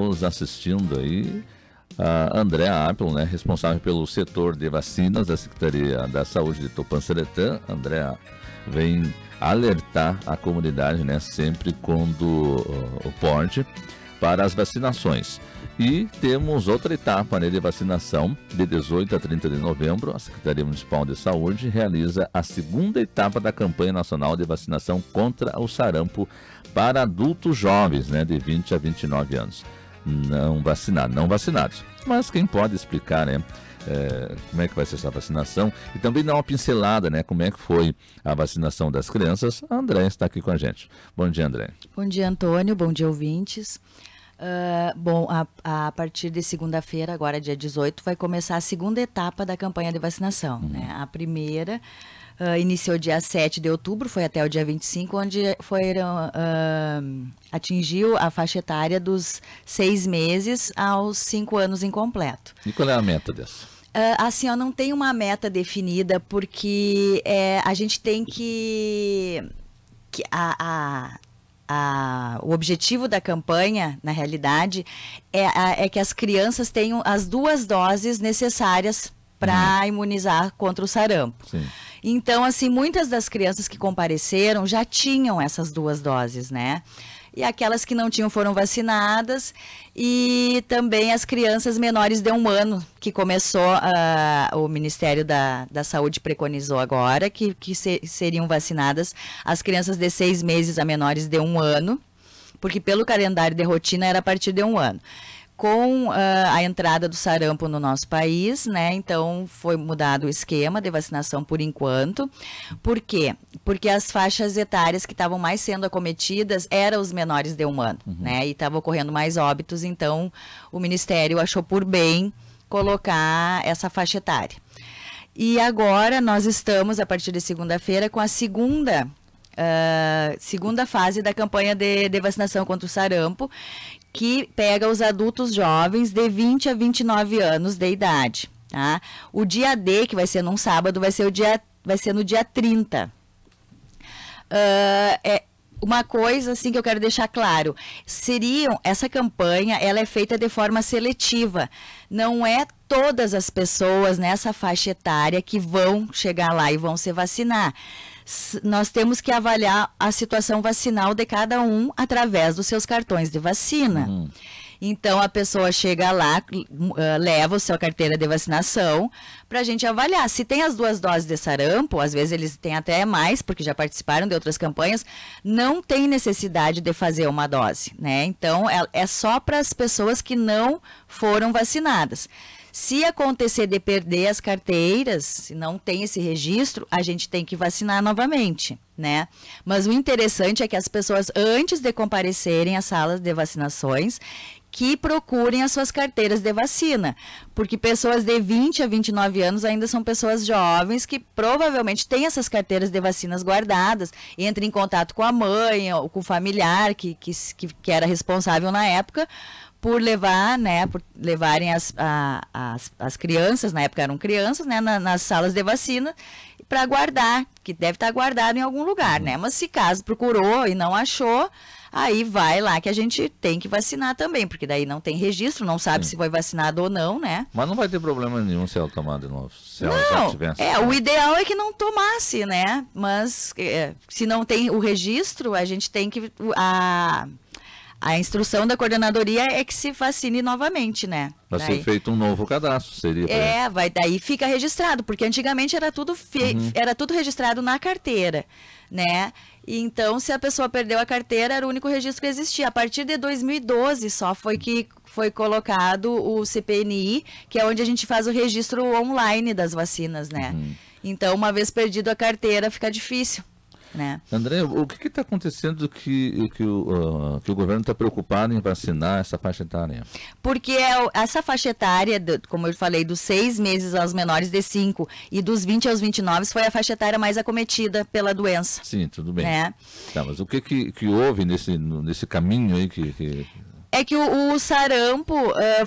nos assistindo aí a Andréa Appel, né, responsável pelo setor de vacinas da Secretaria da Saúde de Tupã-Seretã. Andréa vem alertar a comunidade, né, sempre quando pode, para as vacinações. E temos outra etapa, né, de vacinação, de 18 a 30 de novembro. A Secretaria Municipal de Saúde realiza a segunda etapa da campanha nacional de vacinação contra o sarampo para adultos jovens, né, de 20 a 29 anos. Não vacinados. Mas quem pode explicar, né, como é que vai ser essa vacinação e também dar uma pincelada, né, como é que foi a vacinação das crianças, a André está aqui com a gente. Bom dia, André. Bom dia, Antônio. Bom dia, ouvintes. Bom, a partir de segunda-feira, agora dia 18, vai começar a segunda etapa da campanha de vacinação. Né? A primeira iniciou dia 7 de outubro, foi até o dia 25, onde atingiu a faixa etária dos 6 meses aos 5 anos incompleto. E qual é a meta dessa? Assim, não tem uma meta definida, porque a gente tem o objetivo da campanha, na realidade, é que as crianças tenham as 2 doses necessárias para imunizar contra o sarampo. Sim. Então, assim, muitas das crianças que compareceram já tinham essas 2 doses, né? E aquelas que não tinham foram vacinadas, e também as crianças menores de 1 ano, que começou, o Ministério da Saúde preconizou agora, que seriam vacinadas as crianças de 6 meses a menores de 1 ano, porque pelo calendário de rotina era a partir de 1 ano. Com a entrada do sarampo no nosso país, né, então foi mudado o esquema de vacinação por enquanto. Por quê? Porque as faixas etárias que estavam mais sendo acometidas eram os menores de 1 ano, né, e estavam ocorrendo mais óbitos, então o Ministério achou por bem colocar essa faixa etária. E agora nós estamos, a partir de segunda-feira, com a segunda fase da campanha de vacinação contra o sarampo, que pega os adultos jovens de 20 a 29 anos de idade. Tá? O dia D, que vai ser num sábado, vai ser no dia 30. Uma coisa assim que eu quero deixar claro, essa campanha ela é feita de forma seletiva, não é todas as pessoas nessa faixa etária que vão chegar lá e vão se vacinar. Nós temos que avaliar a situação vacinal de cada um através dos seus cartões de vacina. Então, a pessoa chega lá, leva a sua carteira de vacinação para a gente avaliar. Se tem as 2 doses de sarampo, às vezes eles têm até mais, porque já participaram de outras campanhas, não tem necessidade de fazer uma dose, né? Então, é só para as pessoas que não foram vacinadas. Se acontecer de perder as carteiras, se não tem esse registro, a gente tem que vacinar novamente, né? Mas o interessante é que as pessoas, antes de comparecerem às salas de vacinações, que procurem as suas carteiras de vacina, porque pessoas de 20 a 29 anos ainda são pessoas jovens que provavelmente têm essas carteiras de vacinas guardadas, entrem em contato com a mãe ou com o familiar que era responsável na época, por levar, né, por levarem as crianças, na época eram crianças, né, nas salas de vacina, para guardar, que deve estar guardado em algum lugar, né, mas se caso procurou e não achou, aí vai lá que a gente tem que vacinar também, porque daí não tem registro, não sabe se foi vacinado ou não, né. Mas não vai ter problema nenhum se ela tomar de novo, se ela já tivesse. O ideal é que não tomasse, né, mas se não tem o registro, a gente tem que... A instrução da coordenadoria é que se vacine novamente, né? Vai ser feito um novo cadastro, seria? Daí fica registrado, porque antigamente era tudo registrado na carteira, né? E então, se a pessoa perdeu a carteira, era o único registro que existia. A partir de 2012 só foi que foi colocado o CPNI, que é onde a gente faz o registro online das vacinas, né? Então, uma vez perdido a carteira, fica difícil. Né? André, o que está acontecendo que o governo está preocupado em vacinar essa faixa etária? Porque essa faixa etária, como eu falei, dos 6 meses aos menores de 5 e dos 20 aos 29 foi a faixa etária mais acometida pela doença. Sim, tudo bem. Né? Tá, mas o que houve nesse caminho aí que... É que o sarampo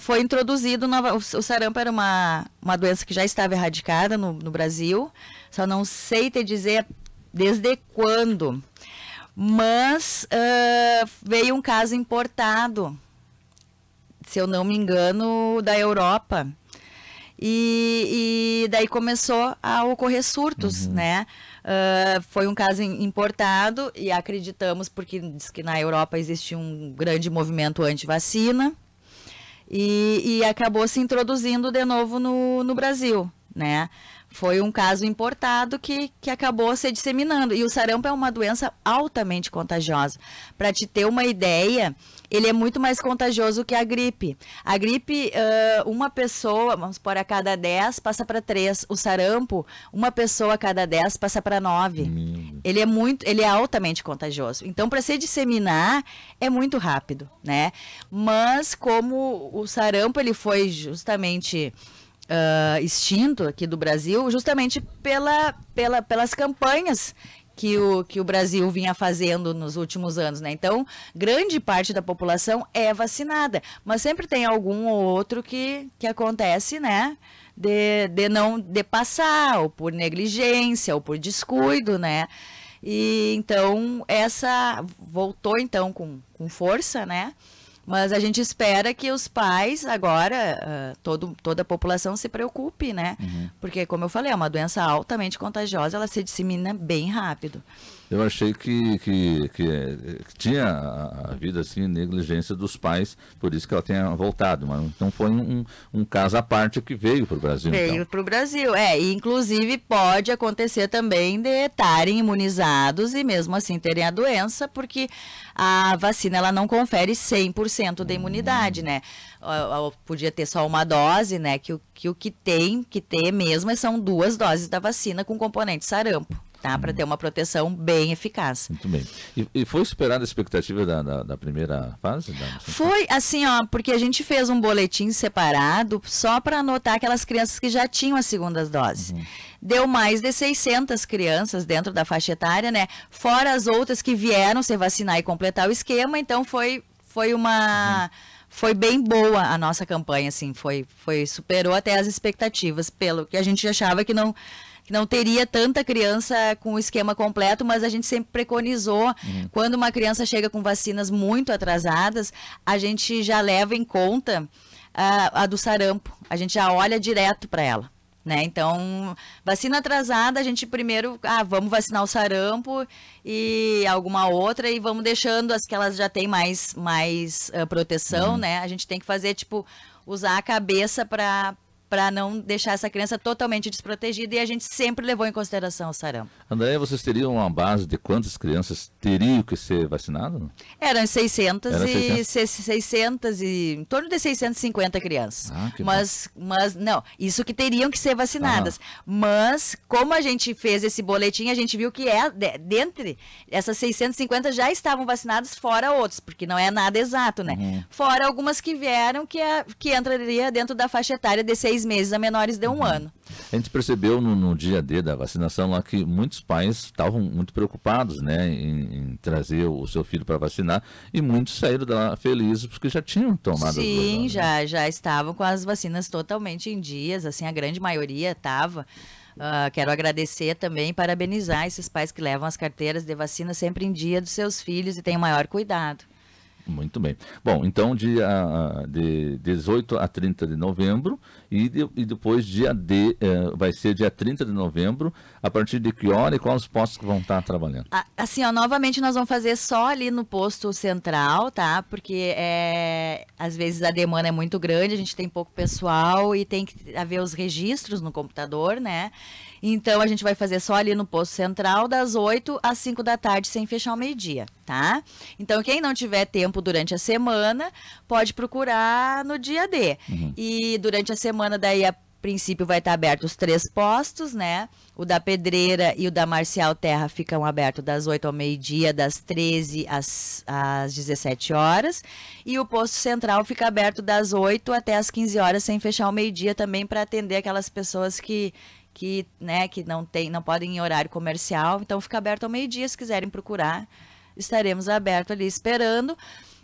foi introduzido, o sarampo era uma doença que já estava erradicada no Brasil, só não sei te dizer desde quando, mas veio um caso importado se eu não me engano, da Europa. E daí começou a ocorrer surtos, né? Foi um caso importado e acreditamos, porque diz que na Europa existe um grande movimento anti-vacina e acabou se introduzindo de novo no Brasil, né? Foi um caso importado que acabou se disseminando. E o sarampo é uma doença altamente contagiosa. Para te ter uma ideia, ele é muito mais contagioso que a gripe. A gripe, uma pessoa, vamos supor, a cada 10 passa para 3. O sarampo, uma pessoa a cada 10 passa para 9. Ele é altamente contagioso. Então, para se disseminar, é muito rápido, né? Mas como o sarampo ele foi justamente extinto aqui do Brasil, justamente pelas campanhas que o Brasil vinha fazendo nos últimos anos, né? Então, grande parte da população é vacinada, mas sempre tem algum ou outro que acontece, né? De passar, ou por negligência, ou por descuido, né? E então, essa voltou então com força, né? Mas a gente espera que os pais agora, toda a população se preocupe, né? Porque, como eu falei, é uma doença altamente contagiosa, ela se dissemina bem rápido. Eu achei que tinha havido assim, negligência dos pais, por isso que ela tenha voltado, mas então foi um caso à parte que veio para o Brasil. Veio para o Brasil, e inclusive pode acontecer também de estarem imunizados e mesmo assim terem a doença, porque a vacina ela não confere 100% da imunidade, né? Podia ter só uma dose, né? Que o que tem que ter mesmo são 2 doses da vacina com componente sarampo. Tá, para ter uma proteção bem eficaz. Muito bem. E foi superada a expectativa da primeira fase? Foi assim, porque a gente fez um boletim separado só para anotar aquelas crianças que já tinham as segundas doses. Deu mais de 600 crianças dentro da faixa etária, né? Fora as outras que vieram se vacinar e completar o esquema, então foi bem boa a nossa campanha, assim, superou até as expectativas, pelo que a gente achava que não teria tanta criança com o esquema completo, mas a gente sempre preconizou, quando uma criança chega com vacinas muito atrasadas, a gente já leva em conta a do sarampo, a gente já olha direto para ela, né? Então, vacina atrasada, a gente primeiro, vamos vacinar o sarampo e alguma outra, e vamos deixando as que elas já têm mais proteção, né? A gente tem que fazer, usar a cabeça para não deixar essa criança totalmente desprotegida, e a gente sempre levou em consideração o sarampo. Andréia, vocês teriam uma base de quantas crianças teriam que ser vacinadas? Eram 600 e em torno de 650 crianças. Mas não, isso que teriam que ser vacinadas. Mas como a gente fez esse boletim, a gente viu que dentre essas 650 já estavam vacinadas, fora outros, porque não é nada exato, né? Fora algumas que vieram que entraria dentro da faixa etária de 6 meses a menores de 1 ano. A gente percebeu no dia D da vacinação lá que muitos pais estavam muito preocupados, né, em trazer o seu filho para vacinar, e muitos saíram lá felizes porque já tinham tomado. Sim, as vacinas, já estavam com as vacinas totalmente em dias, assim, a grande maioria estava. Quero agradecer também e parabenizar esses pais que levam as carteiras de vacina sempre em dia dos seus filhos e têm o maior cuidado. Muito bem. Bom, então de 18 a 30 de novembro e depois dia D, vai ser dia 30 de novembro, a partir de que hora e quais os postos que vão estar trabalhando? Assim, novamente nós vamos fazer só ali no posto central, tá? Porque às vezes a demanda é muito grande, a gente tem pouco pessoal e tem que haver os registros no computador, né? Então, a gente vai fazer só ali no posto central, das 8 às 5 da tarde, sem fechar o meio-dia, tá? Então, quem não tiver tempo durante a semana, pode procurar no dia D. E durante a semana, daí, a princípio, vai estar aberto os 3 postos, né? O da Pedreira e o da Marcial Terra ficam abertos das 8 ao meio-dia, das 13 às 17 horas. E o posto central fica aberto das 8 até as 15 horas, sem fechar o meio-dia também, para atender aquelas pessoas que não podem ir em horário comercial, então fica aberto ao meio-dia, se quiserem procurar, estaremos abertos ali esperando.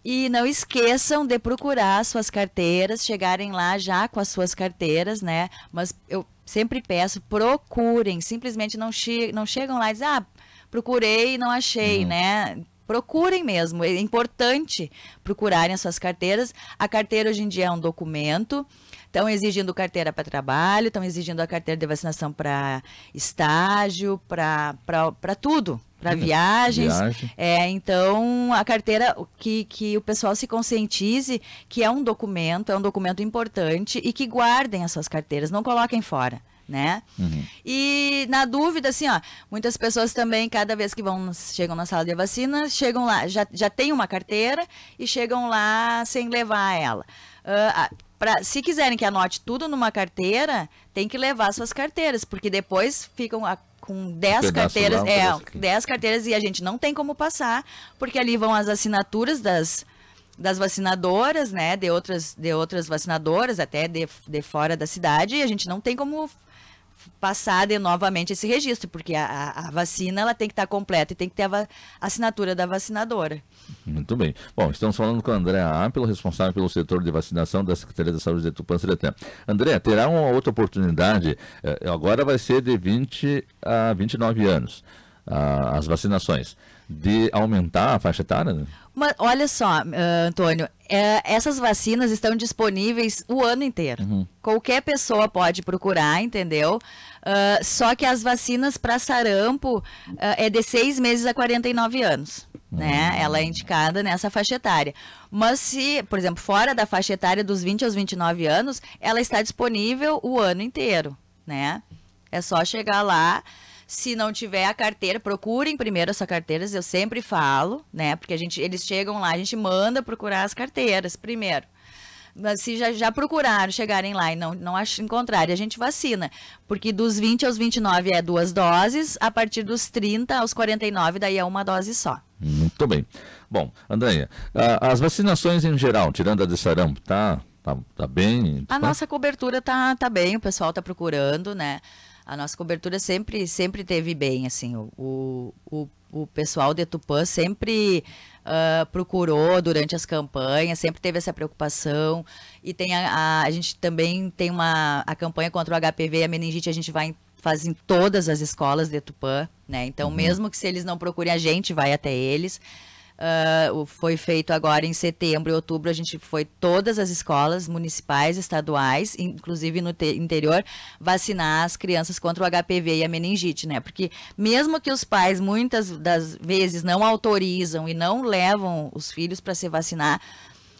E não esqueçam de procurar suas carteiras, chegarem lá já com as suas carteiras, né? Mas eu sempre peço, procurem, simplesmente não chegam lá e dizem, procurei e não achei, né? procurem mesmo, é importante procurarem as suas carteiras. A carteira hoje em dia é um documento, estão exigindo carteira para trabalho, estão exigindo a carteira de vacinação para estágio, para tudo, para viagens. Então, a carteira, que o pessoal se conscientize que é um documento importante e que guardem as suas carteiras, não coloquem fora. Né? E na dúvida, assim, ó, muitas pessoas também, cada vez que chegam na sala de vacina, chegam lá, já tem uma carteira e chegam lá sem levar ela. Se quiserem que anote tudo numa carteira, tem que levar suas carteiras, porque depois ficam com 10 carteiras, 10 carteiras e a gente não tem como passar, porque ali vão as assinaturas das vacinadoras, né, de outras vacinadoras, até de fora da cidade, e a gente não tem como passar novamente esse registro, porque a vacina ela tem que estar completa e tem que ter a assinatura da vacinadora. Muito bem. Bom, estamos falando com a Andréa Ápilo, responsável pelo setor de vacinação da Secretaria da Saúde de Tupã-Seretã. Andréa, terá uma outra oportunidade, agora vai ser de 20 a 29 anos, as vacinações, de aumentar a faixa etária, né? Mas olha só, Antônio, essas vacinas estão disponíveis o ano inteiro. Qualquer pessoa pode procurar, entendeu? Só que as vacinas para sarampo é de 6 meses a 49 anos. Né? Ela é indicada nessa faixa etária. Mas se, por exemplo, fora da faixa etária dos 20 aos 29 anos, ela está disponível o ano inteiro. Né? É só chegar lá. Se não tiver a carteira, procurem primeiro as suas carteiras, eu sempre falo, né? Porque eles chegam lá, a gente manda procurar as carteiras primeiro. Mas se já procuraram, chegarem lá e não encontrarem, a gente vacina. Porque dos 20 aos 29 é 2 doses, a partir dos 30 aos 49, daí é 1 dose só. Muito bem. Bom, Andréia, as vacinações em geral, tirando a de sarampo, tá bem? A nossa cobertura tá bem, o pessoal tá procurando, né? A nossa cobertura sempre teve bem, assim, o pessoal de Tupã sempre procurou durante as campanhas, sempre teve essa preocupação, e tem a gente também tem a campanha contra o HPV e a meningite, a gente faz em todas as escolas de Tupã, né, então mesmo que se eles não procurem, a gente vai até eles. Foi feito agora em setembro e outubro, a gente foi todas as escolas municipais, estaduais, inclusive no interior, vacinar as crianças contra o HPV e a meningite, né? Porque mesmo que os pais muitas das vezes não autorizam e não levam os filhos para se vacinar,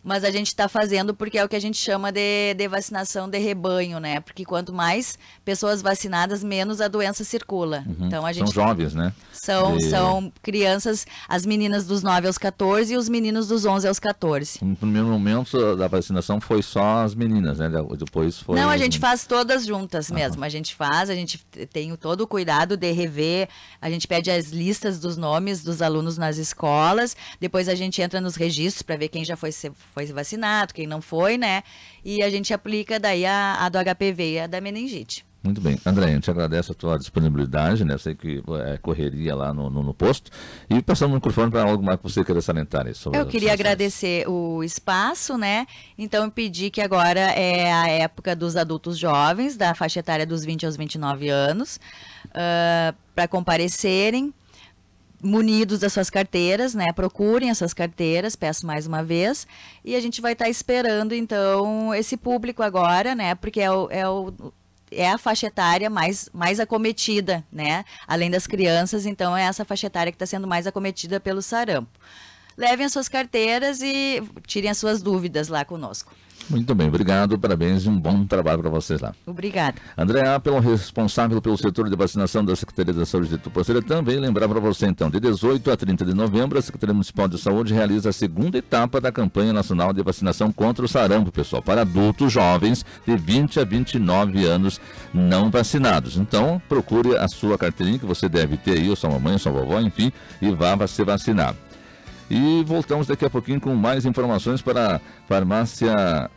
mas a gente está fazendo porque é o que a gente chama de vacinação de rebanho, né? Porque quanto mais pessoas vacinadas, menos a doença circula. Então a gente são jovens, né? São crianças, as meninas dos 9 aos 14 e os meninos dos 11 aos 14. No primeiro momento da vacinação foi só as meninas, né? Depois foi... Não, a gente faz todas juntas mesmo. A gente tem todo o cuidado de rever, a gente pede as listas dos nomes dos alunos nas escolas, depois a gente entra nos registros para ver quem já foi vacinado, quem não foi, né? E a gente aplica daí a do HPV e a da meningite. Muito bem. André, a gente agradece a tua disponibilidade, né? Eu sei que correria lá no posto. E passando o microfone para algo mais que você queira salientar aí sobre. Eu queria agradecer o espaço, né? Então eu pedi que agora é a época dos adultos jovens, da faixa etária dos 20 aos 29 anos, para comparecerem, munidos das suas carteiras, né? Procurem as suas carteiras, peço mais uma vez, e a gente vai estar esperando, então, esse público agora, né? Porque é a faixa etária mais acometida, né? Além das crianças, então é essa faixa etária que está sendo mais acometida pelo sarampo. Levem as suas carteiras e tirem as suas dúvidas lá conosco. Muito bem, obrigado, parabéns e um bom trabalho para vocês lá. Obrigada. André Ápilo, responsável pelo setor de vacinação da Secretaria da Saúde de Tupã-Seretã, veio lembrar para você então, de 18 a 30 de novembro, a Secretaria Municipal de Saúde realiza a segunda etapa da campanha nacional de vacinação contra o sarampo, pessoal, para adultos jovens de 20 a 29 anos não vacinados. Então, procure a sua carteirinha que você deve ter aí, ou sua mamãe, ou sua vovó, enfim, e vá se vacinar. E voltamos daqui a pouquinho com mais informações para a farmácia